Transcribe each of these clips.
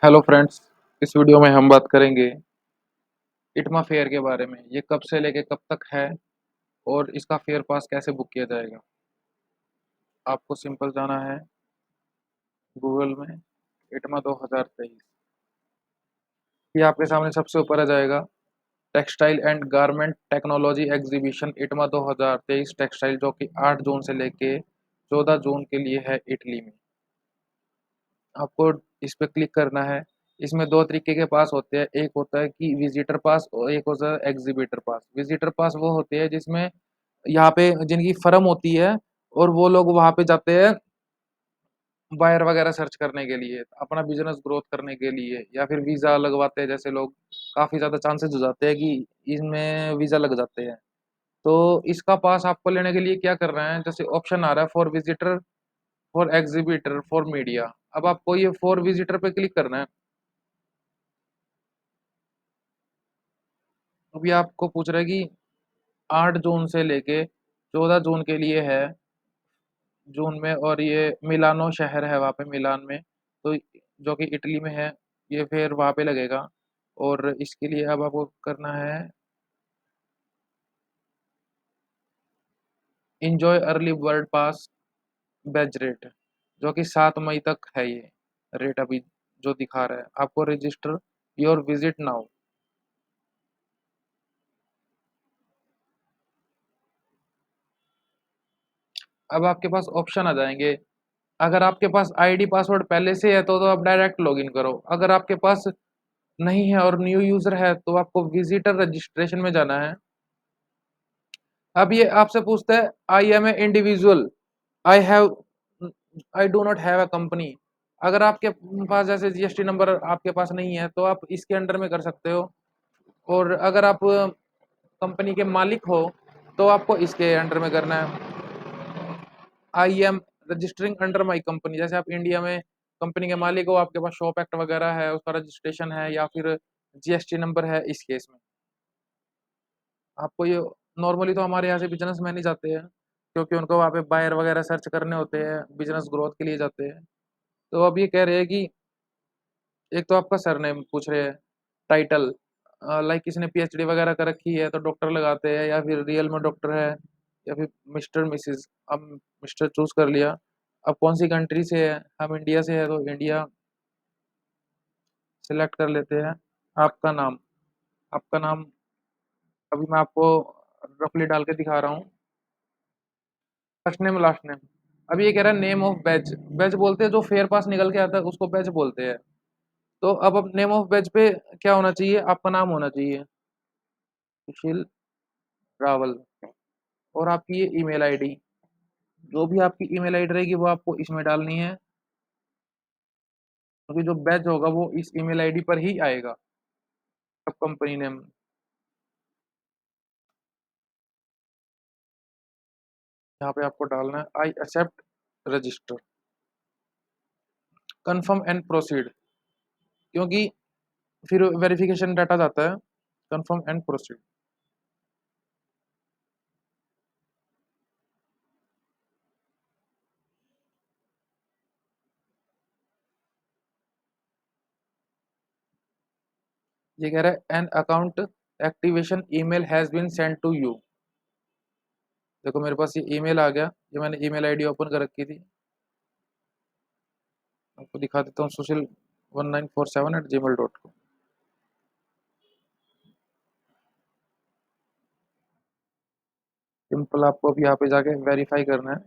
Hello friends. इस video में हम बात करेंगे इटमा फेयर के बारे में। ये कब से लेके कब तक है और इसका फेयर पास कैसे बुक किया जाएगा। आपको सिंपल जाना है गूगल में इटमा 2023। ये आपके सामने सबसे ऊपर आ जाएगा textile and garment technology exhibition ITMA 2023 textile, जो कि 8 जून से लेके 14 जून के लिए है इटली में। आपको इस पे क्लिक करना है। इसमें दो तरीके के पास होते हैं, एक होता है कि विजिटर पास और एक होता है एग्जीबिटर पास। विजिटर पास वो होते हैं जिसमें यहाँ पे जिनकी फर्म होती है और वो लोग वहाँ पे जाते हैं बायर वगैरह सर्च करने के लिए, अपना बिजनेस ग्रोथ करने के लिए, या फिर वीज़ा लगवाते हैं। जैसे लोग काफ़ी ज़्यादा चांसेस हो जाते हैं कि इसमें वीज़ा लग जाते हैं। तो इसका पास आपको लेने के लिए क्या करना है, जैसे ऑप्शन आ रहा है for visitor, for exhibitor, for media. अब आपको ये फॉर विजिटर पे क्लिक करना है। अभी आपको पूछ रहा है कि 8 जून से लेके 14 जून के लिए है जून में, और ये मिलानो शहर है वहाँ पे मिलान में, तो जो कि इटली में है। ये फिर वहाँ पे लगेगा और इसके लिए अब आपको करना है इंजॉय अर्ली बर्ड पास बैच रेट, जो कि 7 मई तक है। ये रेट अभी जो दिखा रहा है आपको रजिस्टर योर विजिट नाउ। अब आपके पास ऑप्शन आ जाएंगे। अगर आपके पास आईडी पासवर्ड पहले से है तो आप डायरेक्ट लॉगिन करो। अगर आपके पास नहीं है और न्यू यूजर है तो आपको विजिटर रजिस्ट्रेशन में जाना है। अब ये आपसे पूछता है I am a individual, I have, I do not have a company. अगर आपके पास जैसे जीएसटी नंबर आपके पास नहीं है तो आप इसके अंडर में कर सकते हो, और अगर आप कंपनी के मालिक हो तो आपको इसके अंडर में करना है। I M registering under my company, जैसे आप इंडिया में कंपनी के मालिक हो, आपके पास शॉप एक्ट वगैरह है, उसका रजिस्ट्रेशन है, या फिर जीएसटी नंबर है। इस केस में आपको ये नॉर्मली तो हमारे यहाँ से बिजनेसमैन ही जाते हैं, क्योंकि उनको वहाँ पे बायर वगैरह सर्च करने होते हैं, बिजनेस ग्रोथ के लिए जाते हैं। तो अब ये कह रहे हैं कि एक तो आपका सरनेम पूछ रहे हैं, टाइटल, लाइक किसी ने पीएचडी वगैरह कर रखी है तो डॉक्टर लगाते हैं, या फिर रियल में डॉक्टर है, या फिर मिस्टर मिसिज। अब मिस्टर चूज कर लिया। अब कौन सी कंट्री से है, हम इंडिया से है तो इंडिया सिलेक्ट कर लेते हैं। आपका नाम, आपका नाम अभी मैं आपको रफली डाल के दिखा रहा हूँ। First name last name. अब ये कह रहा है नेम ऑफ बैच। बैच बोलते हैं जो फेयर पास निकल के आता है उसको बैच बोलते हैं। तो अब नेम ऑफ बैच पे क्या होना चाहिए, आपका नाम होना चाहिए सुशील रावल, और आपकी ये ईमेल आईडी, जो भी आपकी ईमेल आईडी रहेगी वो आपको इसमें डालनी है, क्योंकि जो बैच होगा वो इस ईमेल आईडी पर ही आएगा। अब कंपनी नेम यहाँ पे आपको डालना है I accept register, confirm and proceed, क्योंकि फिर वेरिफिकेशन डाटा जाता है। Confirm and proceed. ये कह रहा है an account activation email has been send to you. देखो मेरे पास ये ईमेल आ गया, ये मैंने ईमेल आईडी ओपन कर रखी थी। आपको दिखा देता हूँ, सुशील 1947@gmail.com। सिंपल आपको अभी यहाँ पे जाके वेरीफाई करना है।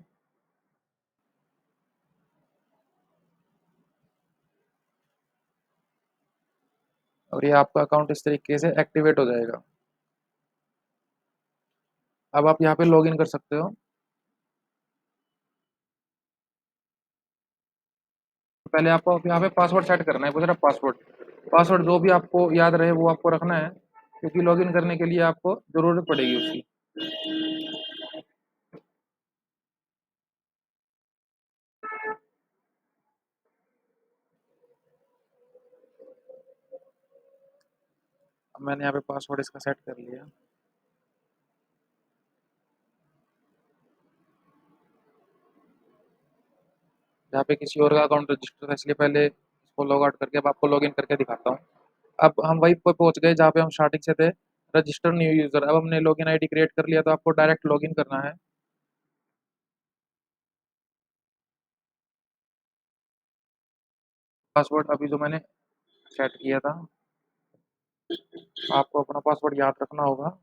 और ये आपका अकाउंट इस तरीके से एक्टिवेट हो जाएगा। अब आप यहाँ पे लॉग इन कर सकते हो। पहले आपको यहाँ पे पासवर्ड सेट करना है, पूछ रहा पासवर्ड। पासवर्ड जो भी आपको याद रहे वो आपको रखना है, क्योंकि लॉगिन करने के लिए आपको ज़रूरत पड़ेगी उसकी। अब मैंने यहाँ पे पासवर्ड इसका सेट कर लिया। यहाँ पे किसी और का अकाउंट रजिस्टर था, इसलिए पहले इसको लॉग आउट करके अब आपको लॉगिन करके दिखाता हूँ। अब हम वहीं पे पहुँच गए जहाँ पे हम स्टार्टिंग से थे, रजिस्टर न्यू यूज़र। अब हमने लॉगिन आईडी क्रिएट कर लिया तो आपको डायरेक्ट लॉगिन करना है। पासवर्ड अभी जो मैंने सेट किया था, आपको अपना पासवर्ड याद रखना होगा।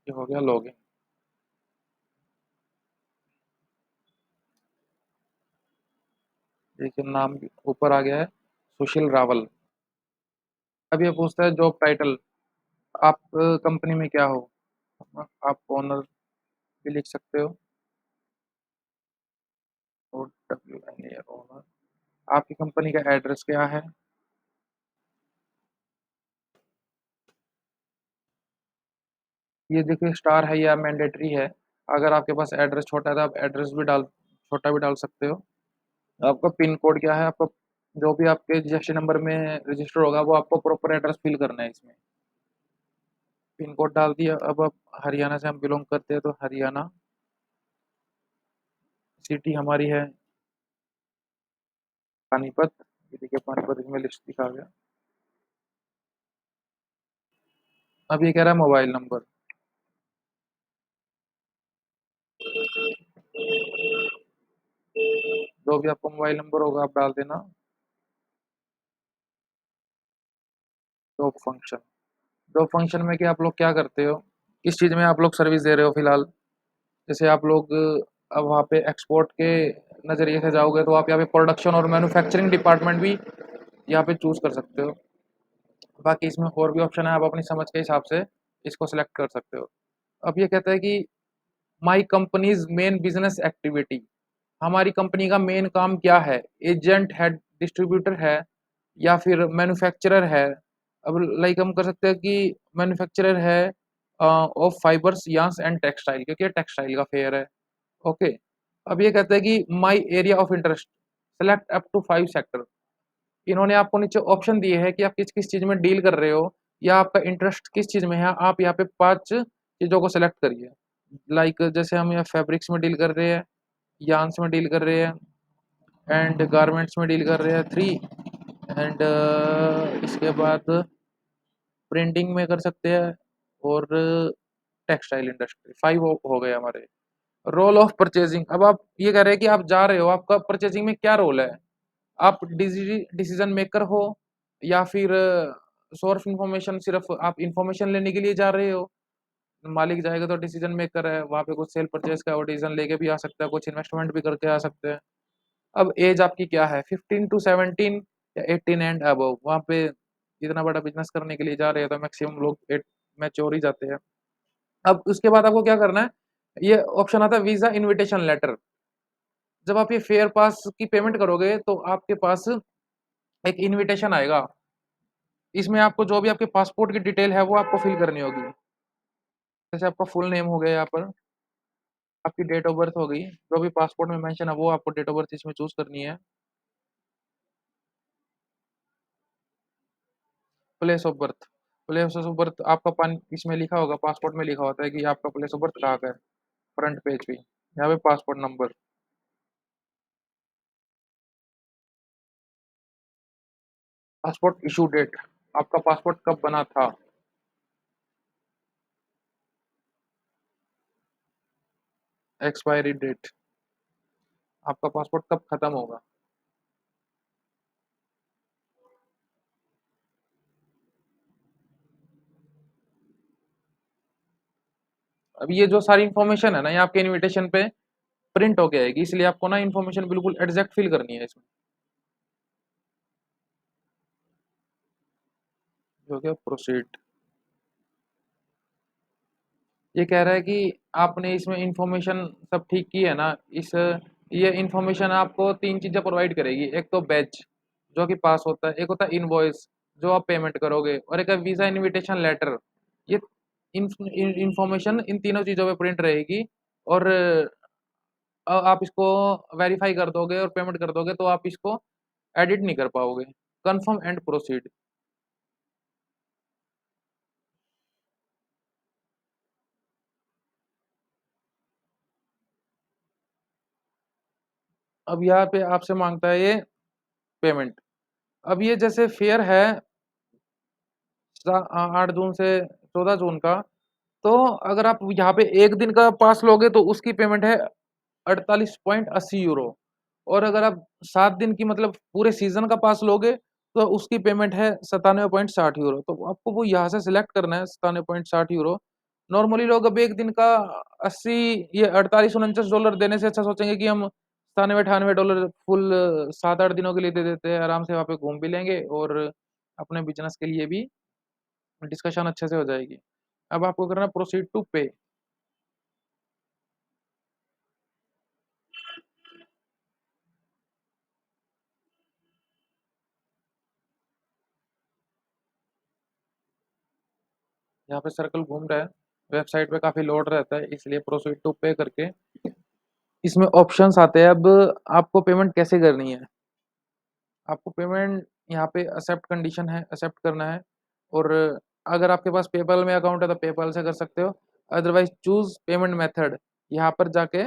ये हो गया लॉगिन। देखिए नाम भी ऊपर आ गया है, सुशील रावल। अब ये पूछता है जॉब टाइटल, आप कंपनी में क्या हो? आप ओनर भी लिख सकते हो, और डब्ल्यू एन ए ओनर। आपकी कंपनी का एड्रेस क्या है? ये देखिए स्टार है या मैंडेटरी है। अगर आपके पास एड्रेस छोटा है तो आप एड्रेस भी डाल, छोटा भी डाल सकते हो। आपका पिन कोड क्या है? आपका जो भी आपके जीएसटी नंबर में रजिस्टर होगा वो आपको प्रॉपर एड्रेस फिल करना है इसमें। पिन कोड डाल दिया। अब हरियाणा से हम बिलोंग करते हैं तो हरियाणा। सिटी हमारी है पानीपत। ये देखिए पानीपत इसमें लिस्ट दिखा गया। अब ये कह रहा है मोबाइल नंबर। जो भी आपका मोबाइल नंबर होगा आप डाल देना। जॉब फंक्शन, जॉब फंक्शन में कि आप लोग क्या करते हो, किस चीज़ में आप लोग सर्विस दे रहे हो फिलहाल। जैसे आप लोग अब वहाँ पे एक्सपोर्ट के नज़रिए से जाओगे तो आप यहाँ पे प्रोडक्शन और मैन्युफैक्चरिंग डिपार्टमेंट भी यहाँ पे चूज़ कर सकते हो। बाकी इसमें और भी ऑप्शन है, आप अपनी समझ के हिसाब से इसको सिलेक्ट कर सकते हो। अब ये कहता है कि माई कंपनीज मेन बिजनेस एक्टिविटी, हमारी कंपनी का मेन काम क्या है? एजेंट है, डिस्ट्रीब्यूटर है, या फिर मैन्युफैक्चरर है। अब लाइक हम कर सकते हैं कि मैन्युफैक्चरर है of fibres yarns and textile, क्योंकि ये टेक्सटाइल का फेयर है। ओके। अब ये कहते हैं कि my area of interest, select up to 5 sector. इन्होंने आपको नीचे ऑप्शन दिए हैं कि आप किस किस चीज़ में डील कर रहे हो या आपका इंटरेस्ट किस चीज़ में है। आप यहाँ पे 5 चीज़ों को सेलेक्ट करिए। लाइक जैसे हम यहाँ फैब्रिक्स में डील कर रहे हैं, यार्न्स में डील कर रहे हैं, एंड गारमेंट्स में डील कर रहे हैं 3, एंड इसके बाद प्रिंटिंग में कर सकते हैं, और टेक्सटाइल इंडस्ट्री। 5 हो गए हमारे। रोल ऑफ परचेजिंग, अब आप ये कह रहे हैं कि आप जा रहे हो, आपका परचेजिंग में क्या रोल है? आप डिसीजन मेकर हो, या फिर सोर्स इंफॉर्मेशन, सिर्फ आप इंफॉर्मेशन लेने के लिए जा रहे हो। मालिक जाएगा तो डिसीजन मेकर है, वहाँ पे कुछ सेल परचेज का वो डिसीजन लेके भी आ सकता है, कुछ इन्वेस्टमेंट भी करके आ सकते हैं। अब एज आपकी क्या है, 15 टू 17 या 18 एंड अबव। वहाँ पे इतना बड़ा बिजनेस करने के लिए जा रहे हैं तो मैक्सिमम लोग एट मैच्योर ही जाते हैं। अब उसके बाद आपको क्या करना है, ये ऑप्शन आता है वीजा इनविटेशन लेटर। जब आप ये फेयर पास की पेमेंट करोगे तो आपके पास एक इनविटेशन आएगा। इसमें आपको जो भी आपके पासपोर्ट की डिटेल है वो आपको फिल करनी होगी। जैसे आपका फुल नेम हो गया, यहाँ पर आपकी डेट ऑफ बर्थ हो गई, जो भी पासपोर्ट में मेंशन है वो आपको डेट ऑफ बर्थ इसमें चूज करनी है। Place of birth, place of birth आपका पान इसमें लिखा होगा, पासपोर्ट में लिखा होता है कि आपका प्लेस ऑफ बर्थ कहाँ का है। फ्रंट पेज पे यहाँ पे passport number, passport issue date, आपका पासपोर्ट कब बना था। एक्सपायरी डेट, आपका पासपोर्ट कब खत्म होगा। अब ये जो सारी इन्फॉर्मेशन है ना, ये आपके इनविटेशन पे प्रिंट होके आएगी, इसलिए आपको ना इन्फॉर्मेशन बिल्कुल एग्जैक्ट फिल करनी है इसमें। हो गया प्रोसीड। ये कह रहा है कि आपने इसमें इंफॉर्मेशन सब ठीक की है ना। इस ये इंफॉर्मेशन आपको 3 चीज़ें प्रोवाइड करेगी। एक तो बैच जो कि पास होता है, एक होता है इनवॉइस जो आप पेमेंट करोगे, और एक है वीज़ा इनविटेशन लेटर। ये इंफॉर्मेशन इन तीनों चीज़ों पे प्रिंट रहेगी, और आप इसको वेरीफाई कर दोगे और पेमेंट कर दोगे तो आप इसको एडिट नहीं कर पाओगे। Confirm and proceed. अब यहाँ पे आपसे मांगता है ये पेमेंट। अब ये जैसे फेयर है 8 जून से 14 जून का, तो अगर आप यहाँ पे एक दिन का पास लोगे तो उसकी पेमेंट है 48.80 यूरो। और अगर आप 7 दिन की मतलब पूरे सीजन का पास लोगे तो उसकी पेमेंट है 97.60 यूरो। तो आपको वो यहाँ से सिलेक्ट करना है 97.60 यूरो। नॉर्मली लोग अब एक दिन का 80 ये 48-49 डॉलर देने से अच्छा सोचेंगे कि हम 97-98 डॉलर फुल 7-8 दिनों के लिए दे देते हैं, आराम से वहाँ पे घूम भी लेंगे और अपने बिजनेस के लिए भी डिस्कशन अच्छे से हो जाएगी। अब आपको करना है प्रोसीड टू पे। यहाँ पे सर्कल घूम रहा है, वेबसाइट पे काफ़ी लोड रहता है, इसलिए प्रोसीड टू पे करके इसमें ऑप्शंस आते हैं। अब आपको पेमेंट कैसे करनी है, आपको पेमेंट यहाँ पे एक्सेप्ट कंडीशन है, एक्सेप्ट करना है। और अगर आपके पास पेपल में अकाउंट है तो पेपल से कर सकते हो, अदरवाइज चूज पेमेंट मेथड। यहाँ पर जाके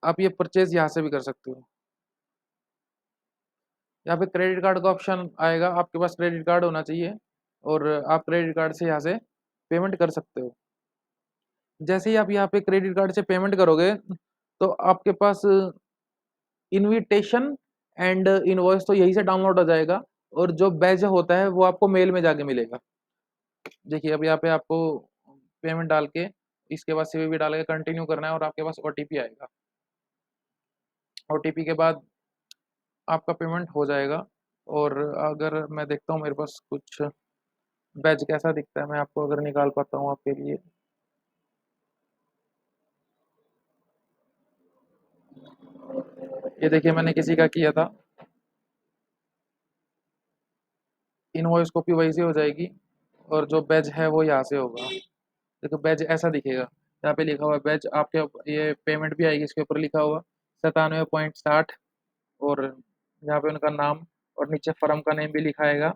आप ये परचेज यहाँ से भी कर सकते हो। यहाँ पे क्रेडिट कार्ड का ऑप्शन आएगा, आपके पास क्रेडिट कार्ड होना चाहिए और आप क्रेडिट कार्ड से यहाँ से पेमेंट कर सकते हो। जैसे ही आप यहाँ पे क्रेडिट कार्ड से पेमेंट करोगे तो आपके पास इनविटेशन एंड इनवॉइस तो यही से डाउनलोड हो जाएगा, और जो बैज होता है वो आपको मेल में जाके मिलेगा। देखिए अब यहाँ पे आपको पेमेंट डाल के इसके बाद सीवीवी डाल के कंटिन्यू करना है और आपके पास ओटीपी आएगा। ओटीपी के बाद आपका पेमेंट हो जाएगा। और अगर मैं देखता हूँ मेरे पास कुछ बैच कैसा दिखता है, मैं आपको अगर निकाल पाता हूँ आपके लिए। ये देखिए मैंने किसी का किया था, इनवॉइस कॉपी वहीं से हो जाएगी और जो बैच है वो यहाँ से होगा। देखो बैच ऐसा दिखेगा, यहाँ पे लिखा हुआ है बैच, आपके ये पेमेंट भी आएगी इसके ऊपर लिखा हुआ 97.60। और यहाँ पे उनका नाम और नीचे फर्म का नेम भी लिखाएगा।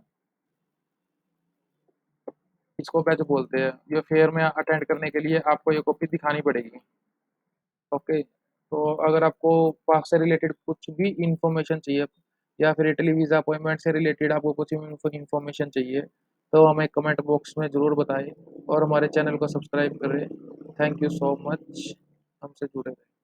इसको बैच बोलते हैं। ये फेयर में अटेंड करने के लिए आपको ये कॉपी दिखानी पड़ेगी। ओके, तो अगर आपको पास से रिलेटेड कुछ भी इंफॉर्मेशन चाहिए या फिर इटली वीज़ा अपॉइंटमेंट से रिलेटेड आपको कुछ इंफॉर्मेशन चाहिए तो हमें कमेंट बॉक्स में ज़रूर बताएं और हमारे चैनल को सब्सक्राइब करें। थैंक यू सो मच, हमसे जुड़े रहें।